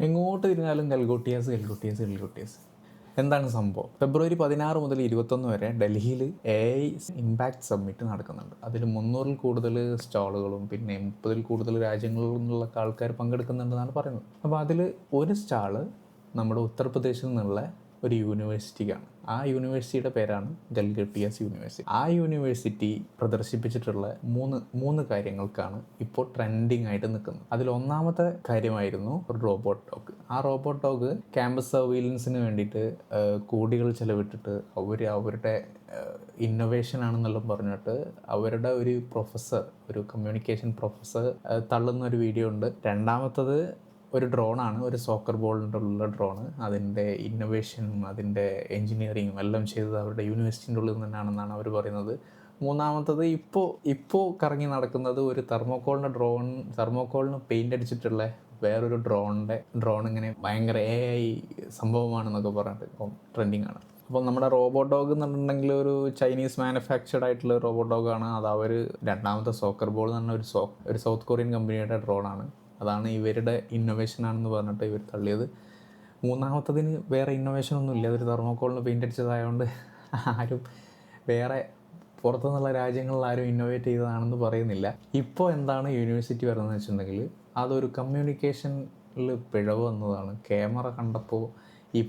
എങ്ങോട്ട് തിരിഞ്ഞാലും ഗൽഗോട്ടിയാസ് ഗൽഗോട്ടിയാസ് ഗൽഗോട്ടിയാസ്. എന്താണ് സംഭവം? ഫെബ്രുവരി 16 മുതൽ 21 വരെ ഡൽഹിയിൽ AI ഇമ്പാക്ട് സബ്മിറ്റ് നടക്കുന്നുണ്ട്. അതിൽ 300-ൽ കൂടുതൽ സ്റ്റാളുകളും പിന്നെ 30-ൽ കൂടുതൽ രാജ്യങ്ങളിൽ നിന്നുള്ള ആൾക്കാർ പങ്കെടുക്കുന്നുണ്ടെന്നാണ് പറയുന്നത്. അപ്പോൾ അതിൽ ഒരു സ്റ്റാള് നമ്മുടെ ഉത്തർപ്രദേശിൽ നിന്നുള്ള ഒരു യൂണിവേഴ്സിറ്റിക്കാണ്. ആ യൂണിവേഴ്സിറ്റിയുടെ പേരാണ് ഗൽഗോട്ടിയാസ് യൂണിവേഴ്സിറ്റി. ആ യൂണിവേഴ്സിറ്റി പ്രദർശിപ്പിച്ചിട്ടുള്ള മൂന്ന് കാര്യങ്ങൾക്കാണ് ഇപ്പോൾ ട്രെൻഡിങ് ആയിട്ട് നിൽക്കുന്നത്. അതിൽ ഒന്നാമത്തെ കാര്യമായിരുന്നു ഒരു റോബോട്ട് ഡോഗ്. ആ റോബോട്ട് ഡോഗ് ക്യാമ്പസ് സർവീലൻസിന് വേണ്ടിയിട്ട് കോടികൾ ചെലവിട്ടിട്ട് അവരുടെ ഇന്നൊവേഷൻ ആണെന്നെല്ലാം പറഞ്ഞിട്ട് അവരുടെ ഒരു പ്രൊഫസർ, ഒരു കമ്മ്യൂണിക്കേഷൻ പ്രൊഫസർ തള്ളുന്ന ഒരു വീഡിയോ ഉണ്ട്. രണ്ടാമത്തത് ഒരു ഡ്രോണാണ്, ഒരു സോക്കർ ബോളിൻ്റെ ഉള്ള ഡ്രോണ്. അതിൻ്റെ ഇന്നൊവേഷനും അതിൻ്റെ എൻജിനീയറിങ്ങും എല്ലാം ചെയ്തത് അവരുടെ യൂണിവേഴ്സിറ്റിൻ്റെ ഉള്ളിൽ നിന്നാണെന്നാണ് അവർ പറയുന്നത്. മൂന്നാമത്തത് ഇപ്പോൾ കറങ്ങി നടക്കുന്നത് ഒരു തെർമോക്കോളിന് പെയിൻ്റ് അടിച്ചിട്ടുള്ള വേറൊരു ഡ്രോൺ ഇങ്ങനെ ഭയങ്കര AI സംഭവമാണെന്നൊക്കെ പറഞ്ഞിട്ട് ഇപ്പം ട്രെൻഡിങ് ആണ്. അപ്പോൾ നമ്മുടെ റോബോട്ട് ഡോഗ് എന്ന് പറഞ്ഞിട്ടുണ്ടെങ്കിൽ ഒരു ചൈനീസ് മാനുഫാക്ചർഡ് ആയിട്ടുള്ള റോബോട്ട് ഡോഗാണ്. അത് അവർ രണ്ടാമത്തെ സോക്കർ ബോൾ എന്ന് പറഞ്ഞ ഒരു സൗത്ത് കൊറിയൻ കമ്പനിയുടെ ഡ്രോണാണ്. അതാണ് ഇവരുടെ ഇന്നൊവേഷനാണെന്ന് പറഞ്ഞിട്ട് ഇവർ തള്ളിയത്. മൂന്നാമത്തതിന് വേറെ ഇന്നൊവേഷനൊന്നുമില്ല, അതൊരു തെർമോക്കോളിന് പെയിൻ്റ് അടിച്ചതായതുകൊണ്ട് ആരും വേറെ പുറത്തുനിന്നുള്ള രാജ്യങ്ങളിൽ ആരും ഇന്നോവേറ്റ് ചെയ്തതാണെന്ന് പറയുന്നില്ല. ഇപ്പോൾ എന്താണ് യൂണിവേഴ്സിറ്റി വരുന്നതെന്ന് വെച്ചിട്ടുണ്ടെങ്കിൽ അതൊരു കമ്മ്യൂണിക്കേഷനിൽ പിഴവ് വന്നതാണ്. ക്യാമറ കണ്ടപ്പോൾ ഈ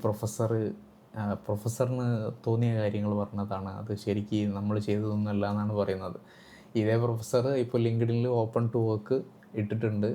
പ്രൊഫസറിന് തോന്നിയ കാര്യങ്ങൾ പറഞ്ഞതാണ്. അത് ശരിക്കും നമ്മൾ ചെയ്തതൊന്നുമല്ല എന്നാണ് പറയുന്നത്. ഇതേ പ്രൊഫസർ ഇപ്പോൾ ലിങ്ക്ഡിനിൽ ഓപ്പൺ ടു വർക്ക് ഇട്ടിട്ടുണ്ട്.